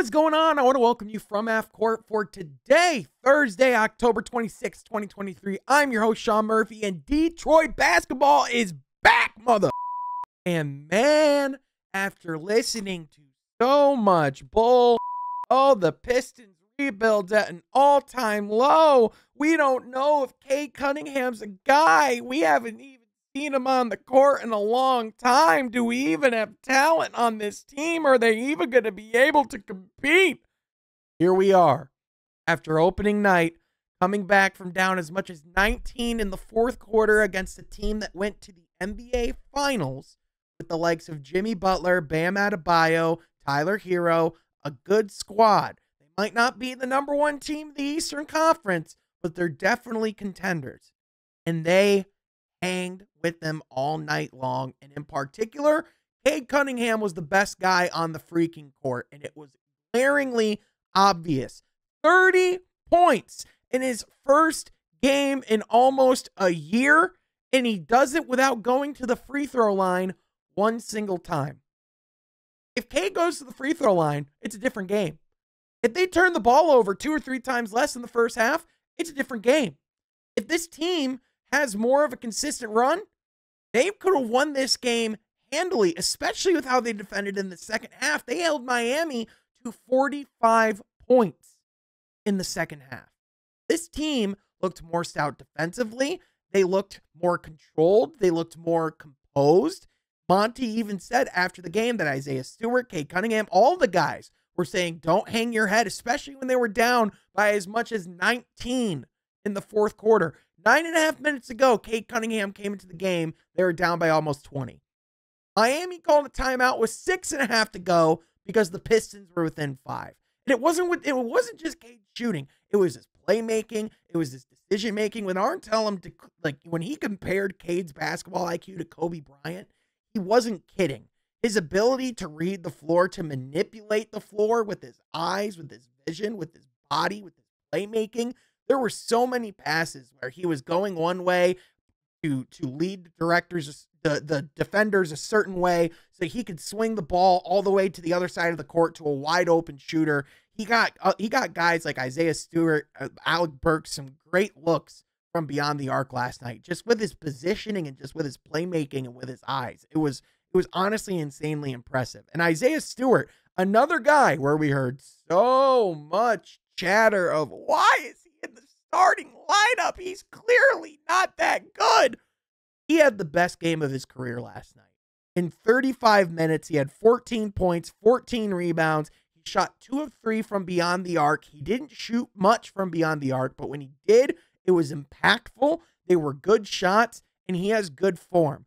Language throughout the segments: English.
is going on? I want to welcome you from Half Court for today, Thursday, October 26, 2023. I'm your host, Sean Murphy, and Detroit basketball is back, mother. And man, after listening to so much bull, the Pistons rebuilds at an all-time low. We don't know if Cade Cunningham's a guy. We haven't even seen him on the court in a long time. Do we even have talent on this team? Are they even going to be able to compete? Here we are, after opening night, coming back from down as much as 19 in the fourth quarter against a team that went to the NBA Finals with the likes of Jimmy Butler, Bam Adebayo, Tyler Hero, a good squad. They might not be the number one team in the Eastern Conference, but they're definitely contenders. And they hanged with them all night long. And in particular, Cade Cunningham was the best guy on the freaking court. And it was glaringly obvious. 30 points in his first game in almost a year. And he does it without going to the free throw line one single time. If Cade goes to the free throw line, it's a different game. If they turn the ball over 2 or 3 times less in the first half, it's a different game. If this team has more of a consistent run, they could have won this game handily, especially with how they defended in the second half. They held Miami to 45 points in the second half. This team looked more stout defensively. They looked more controlled. They looked more composed. Monty even said after the game that Isaiah Stewart, Cade Cunningham, all the guys were saying, don't hang your head, especially when they were down by as much as 19 in the fourth quarter. 9.5 minutes ago, Cade Cunningham came into the game. They were down by almost 20. Miami called a timeout with 6.5 to go because the Pistons were within 5. And it wasn't just Cade shooting. It was his playmaking. It was his decision making. When Arn tell him to, when he compared Cade's basketball IQ to Kobe Bryant, he wasn't kidding. His ability to read the floor, to manipulate the floor with his eyes, with his vision, with his body, with his playmaking. There were so many passes where he was going one way to lead the defenders a certain way so he could swing the ball all the way to the other side of the court to a wide open shooter. He got guys like Isaiah Stewart, Alec Burks, some great looks from beyond the arc last night, just with his positioning and just with his playmaking and with his eyes. It was honestly insanely impressive. And Isaiah Stewart, another guy where we heard so much chatter of why is he in the starting lineup? He's clearly not that good. He had the best game of his career last night. In 35 minutes, he had 14 points, 14 rebounds. He shot 2 of 3 from beyond the arc. He didn't shoot much from beyond the arc, but when he did, it was impactful. They were good shots, and he has good form.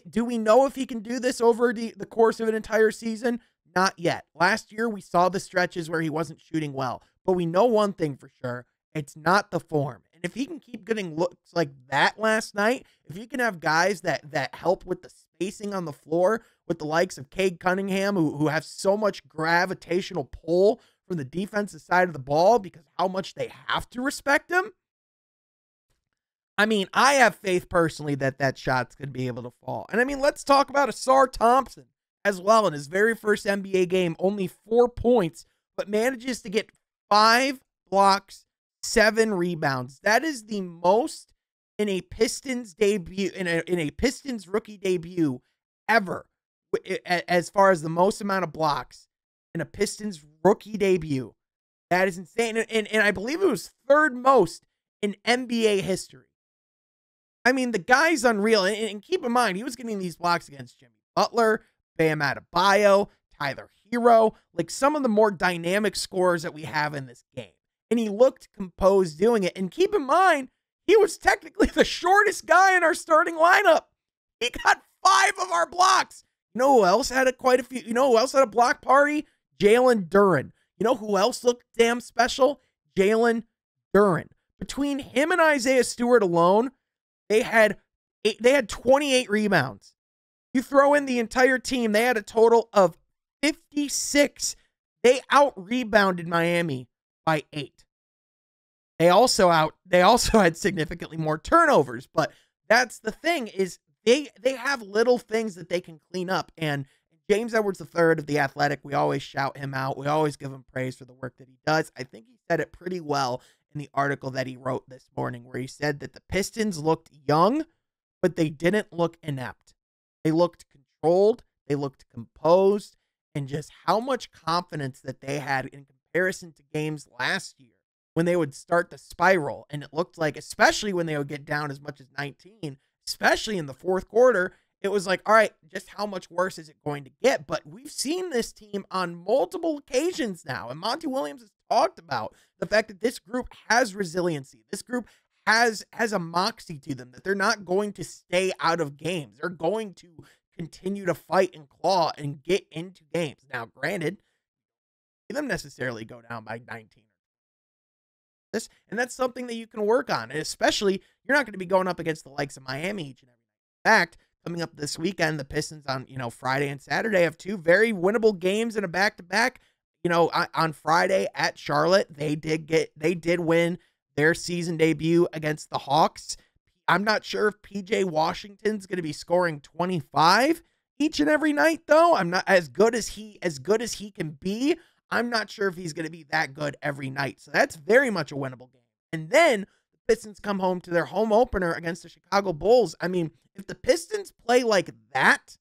Do we know if he can do this over the course of an entire season? Not yet. Last year, we saw the stretches where he wasn't shooting well. But we know one thing for sure. It's not the form. And if he can keep getting looks like that last night, if he can have guys that help with the spacing on the floor, with the likes of Cade Cunningham, who have so much gravitational pull from the defensive side of the ball because how much they have to respect him, I mean, I have faith personally that shot's going to be able to fall. And I mean, let's talk about Asar Thompson as well. In his very first NBA game, only 4 points, but manages to get 5 blocks, 7 rebounds. That is the most in a Pistons debut, in a Pistons rookie debut ever, as far as the most amount of blocks in a Pistons rookie debut. That is insane. And I believe it was 3rd most in NBA history. I mean, the guy's unreal. And keep in mind, he was getting these blocks against Jimmy Butler, Bam Adebayo, Tyler Hero, like some of the more dynamic scorers that we have in this game. And he looked composed doing it. And keep in mind, he was technically the shortest guy in our starting lineup. He got 5 of our blocks. You know who else had quite a few? You know who else had a block party? Jalen Duren. You know who else looked damn special? Jalen Duren. Between him and Isaiah Stewart alone, they had 28 rebounds. You throw in the entire team, they had a total of 56. They out-rebounded Miami by 8. They also had significantly more turnovers, but that's the thing is they have little things that they can clean up. And James Edwards III of The Athletic, we always shout him out. We always give him praise for the work that he does. I think he said it pretty well in the article that he wrote this morning, where he said that the Pistons looked young, but they didn't look inept. They looked controlled, they looked composed, and just how much confidence that they had in comparison to games last year when they would start to spiral. And it looked like, especially when they would get down as much as 19, especially in the fourth quarter, it was like, all right, just how much worse is it going to get? But we've seen this team on multiple occasions now, and Monty Williams has talked about the fact that this group has resiliency. This group has a moxie to them, that they're not going to stay out of games. They're going to continue to fight and claw and get into games. Now, granted, them necessarily go down by 19. And that's something that you can work on. And especially, you're not going to be going up against the likes of Miami each and every night. In fact, coming up this weekend, the Pistons on, Friday and Saturday have two very winnable games in a back-to-back. On Friday at Charlotte, they did win their season debut against the Hawks. I'm not sure if PJ Washington's going to be scoring 25 each and every night, though. I'm not as good as he can be. I'm not sure if he's going to be that good every night. So that's very much a winnable game. And then the Pistons come home to their home opener against the Chicago Bulls. I mean, if the Pistons play like that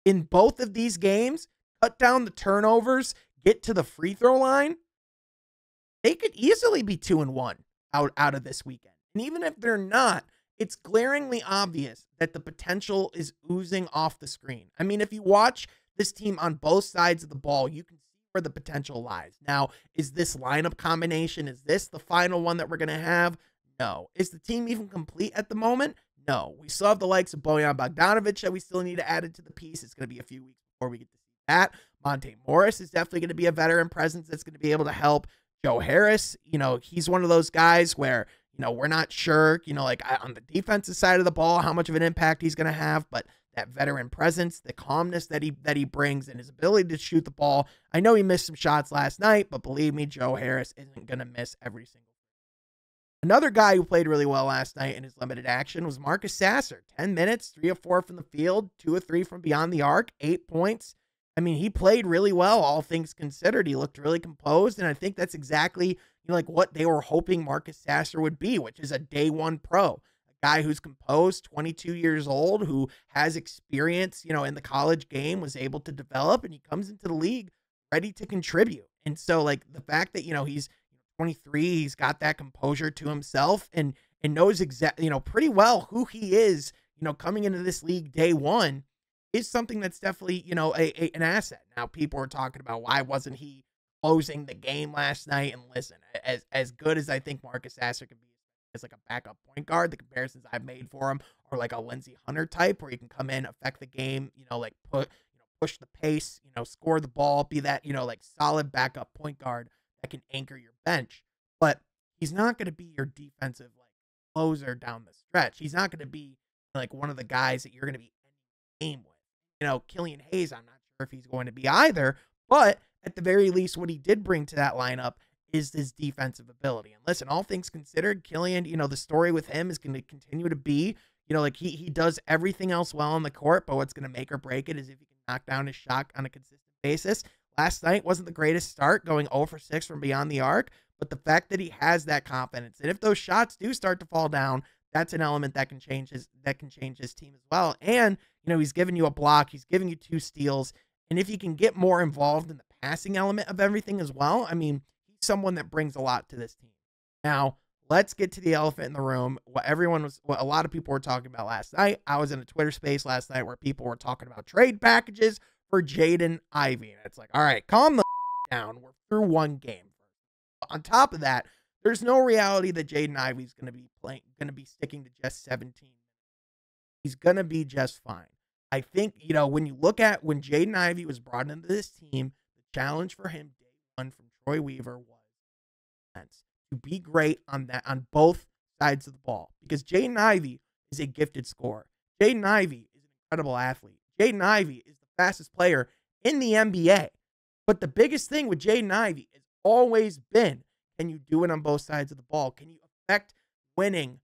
in both of these games, cut down the turnovers, get to the free throw line, they could easily be 2-1 out of this weekend. And even if they're not, it's glaringly obvious that the potential is oozing off the screen. I mean, if you watch this team on both sides of the ball, you can see where the potential lies. Now, is this lineup combination, is this the final one that we're going to have? No. Is the team even complete at the moment? No. We still have the likes of Bojan Bogdanovic that we still need to add into the piece. It's going to be a few weeks before we get to see that. Monte Morris is definitely going to be a veteran presence that's going to be able to help. Joe Harris, he's one of those guys where, we're not sure, on the defensive side of the ball, how much of an impact he's going to have, but that veteran presence, the calmness that he brings, and his ability to shoot the ball. I know he missed some shots last night, but believe me, Joe Harris isn't going to miss every single. Another guy who played really well last night in his limited action was Marcus Sasser. 10 minutes, 3 of 4 from the field, 2 of 3 from beyond the arc, 8 points. I mean, he played really well, all things considered. He looked really composed, and I think that's exactly what they were hoping Marcus Sasser would be, which is a day one pro. A guy who's composed, 22 years old, who has experience, in the college game, was able to develop, and he comes into the league ready to contribute. And so, the fact that, he's 23, he's got that composure to himself and knows pretty well who he is, coming into this league day one, is something that's definitely, an asset. Now, people are talking about why wasn't he closing the game last night? And listen, as good as I think Marcus Sasser can be as like a backup point guard, the comparisons I've made for him are like a Lindsey Hunter type, where you can come in, affect the game, push the pace, score the ball, be that, solid backup point guard that can anchor your bench. But he's not going to be your defensive closer down the stretch. He's not going to be one of the guys that you're going to be ending the game with. Killian Hayes, I'm not sure if he's going to be either, but at the very least, what he did bring to that lineup is his defensive ability. And listen, all things considered, Killian, the story with him is going to continue to be, he does everything else well on the court, but what's going to make or break it is if he can knock down his shot on a consistent basis. Last night wasn't the greatest start, going 0 for 6 from beyond the arc, but the fact that he has that confidence, and if those shots do start to fall down, that's an element that can change his team as well. And, he's giving you a block, he's giving you 2 steals, and if you can get more involved in the passing element of everything as well, I mean, he's someone that brings a lot to this team. Now, let's get to the elephant in the room. What a lot of people were talking about last night. I was in a Twitter space last night where people were talking about trade packages for Jaden Ivey. And it's like, all right, calm the down. We're through one game. On top of that, there's no reality that Jaden Ivey's going to be sticking to just 17. He's going to be just fine. I think, when you look at when Jaden Ivey was brought into this team, the challenge for him day one from Troy Weaver was to be great on both sides of the ball, because Jaden Ivey is a gifted scorer. Jaden Ivey is an incredible athlete. Jaden Ivey is the fastest player in the NBA. But the biggest thing with Jaden Ivey has always been, can you do it on both sides of the ball? Can you affect winning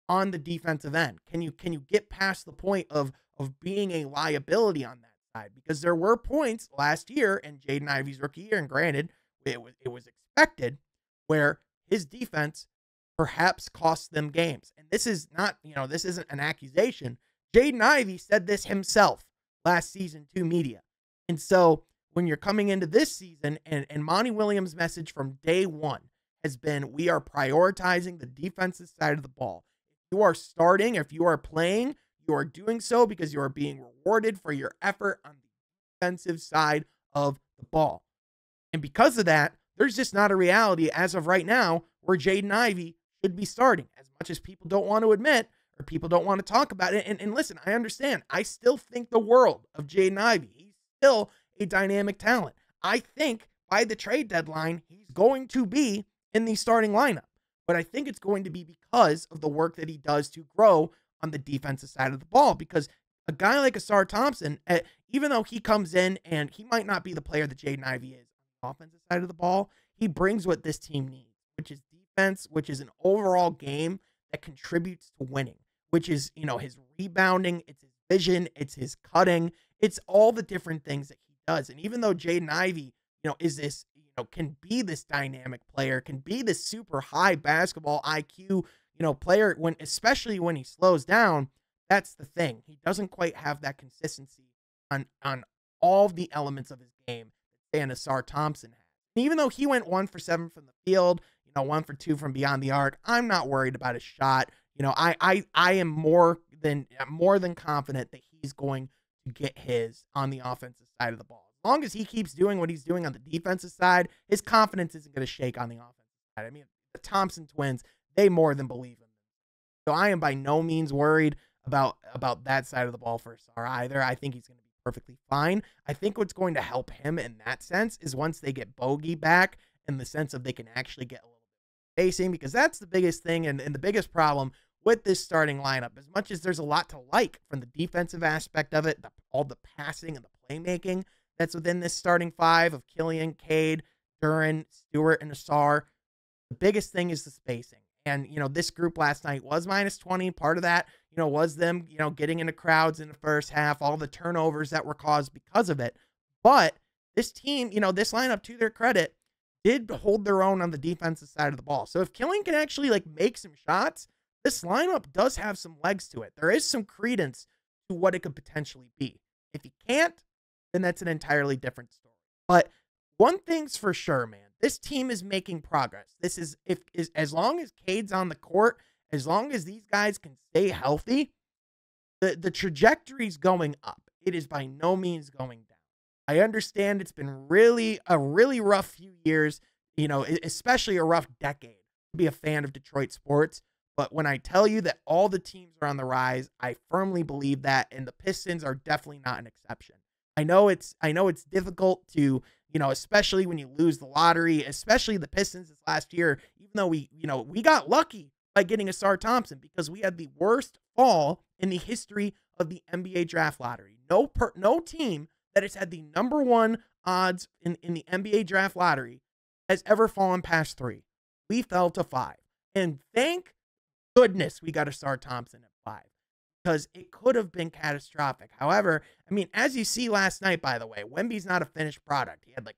on the defensive end? Can you get past the point of being a liability on that side, because there were points last year in Jaden Ivey's rookie year, and granted, it was expected, where his defense perhaps cost them games. And this is not, this isn't an accusation. Jaden Ivey said this himself last season to media. And so when you're coming into this season, and Monty Williams' message from day one has been, we are prioritizing the defensive side of the ball. If you are starting, if you are playing, you are doing so because you are being rewarded for your effort on the defensive side of the ball. And because of that, there's just not a reality as of right now where Jaden Ivey should be starting, as much as people don't want to admit or people don't want to talk about it. And listen, I understand. I still think the world of Jaden Ivey. He's still a dynamic talent. I think by the trade deadline, he's going to be in the starting lineup. But I think it's going to be because of the work that he does to grow on the defensive side of the ball. Because a guy like Asar Thompson, even though he comes in and he might not be the player that Jaden Ivey is on the offensive side of the ball, he brings what this team needs, which is defense, which is an overall game that contributes to winning, which is, his rebounding, it's his vision, it's his cutting, it's all the different things that he does. And even though Jaden Ivey, is this, can be this dynamic player, can be this super high basketball IQ, player, especially when he slows down, that's the thing. He doesn't quite have that consistency on all the elements of his game that Asar Thompson has. And even though he went 1 for 7 from the field, 1 for 2 from beyond the arc, I'm not worried about his shot. I am more than confident that he's going to get his on the offensive side of the ball. As long as he keeps doing what he's doing on the defensive side, his confidence isn't going to shake on the offensive side. I mean, the Thompson twins, they more than believe in him. So I am by no means worried about that side of the ball for Asar either. I think he's going to be perfectly fine. I think what's going to help him in that sense is once they get Bogey back, in the sense of they can actually get a little bit of spacing, because that's the biggest thing and the biggest problem with this starting lineup. As much as there's a lot to like from the defensive aspect of it, all the passing and the playmaking that's within this starting five of Killian, Cade, Duren, Stewart, and Asar, the biggest thing is the spacing. And, this group last night was minus 20. Part of that, was them, getting into crowds in the first half, all the turnovers that were caused because of it. But this team, this lineup, to their credit, did hold their own on the defensive side of the ball. So if Killian can actually make some shots, this lineup does have some legs to it. There is some credence to what it could potentially be. If he can't, then that's an entirely different story. But one thing's for sure, man. This team is making progress. This is as long as Cade's on the court, as long as these guys can stay healthy, the trajectory's going up. It is by no means going down. I understand it's been a really rough few years, especially a rough decade to be a fan of Detroit sports. But when I tell you that all the teams are on the rise, I firmly believe that, and the Pistons are definitely not an exception. I know it's difficult to, especially when you lose the lottery, especially the Pistons this last year, even though we got lucky by getting Asar Thompson, because we had the worst fall in the history of the NBA draft lottery. No team that has had the number one odds in the NBA draft lottery has ever fallen past 3. We fell to 5. And thank goodness we got Asar Thompson at 5, because it could have been catastrophic. However, I mean, as you see last night, by the way, Wemby's not a finished product. He had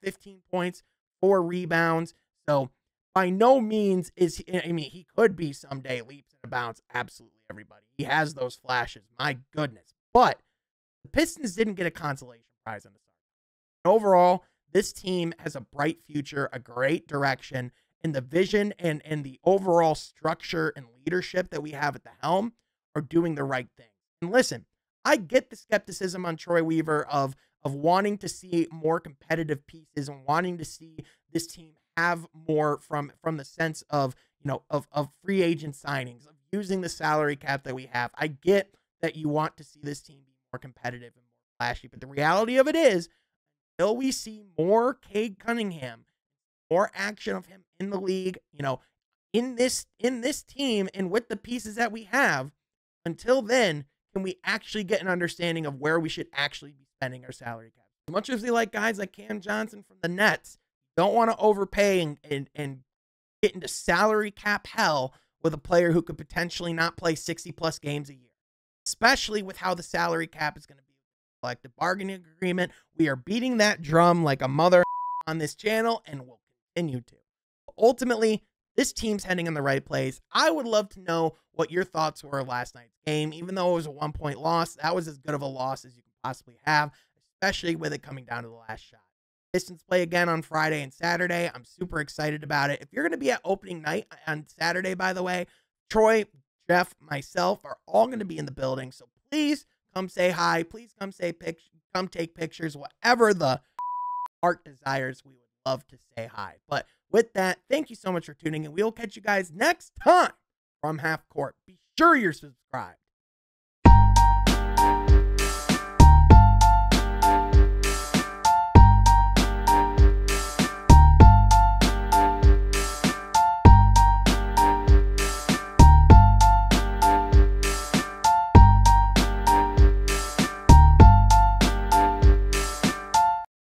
15 points, 4 rebounds. So by no means is he, he could be someday leaps and bounds. Absolutely, everybody. He has those flashes. My goodness. But the Pistons didn't get a consolation prize on the side. Overall, this team has a bright future, a great direction, and the vision and the overall structure and leadership that we have at the helm are doing the right thing. And listen, I get the skepticism on Troy Weaver of wanting to see more competitive pieces and wanting to see this team have more from the sense of, of free agent signings, of using the salary cap that we have. I get that you want to see this team be more competitive and more flashy, but the reality of it is, until we see more Cade Cunningham, more action of him in the league, in this team and with the pieces that we have, until then, can we actually get an understanding of where we should actually be spending our salary cap? As much as we like guys like Cam Johnson from the Nets, don't want to overpay and get into salary cap hell with a player who could potentially not play 60-plus games a year, especially with how the salary cap is going to be collective bargaining agreement. We are beating that drum like a mother on this channel and will continue to. Ultimately, this team's heading in the right place. I would love to know what your thoughts were of last night's game. Even though it was a 1-point loss, that was as good of a loss as you can possibly have, especially with it coming down to the last shot. Pistons play again on Friday and Saturday. I'm super excited about it. If you're going to be at opening night on Saturday, by the way, Troy, Jeff, myself are all going to be in the building. So please come say hi. Please come come take pictures. Whatever the heart desires, we would love to say hi. But with that, thank you so much for tuning in. We will catch you guys next time from Half Court. Be sure you're subscribed.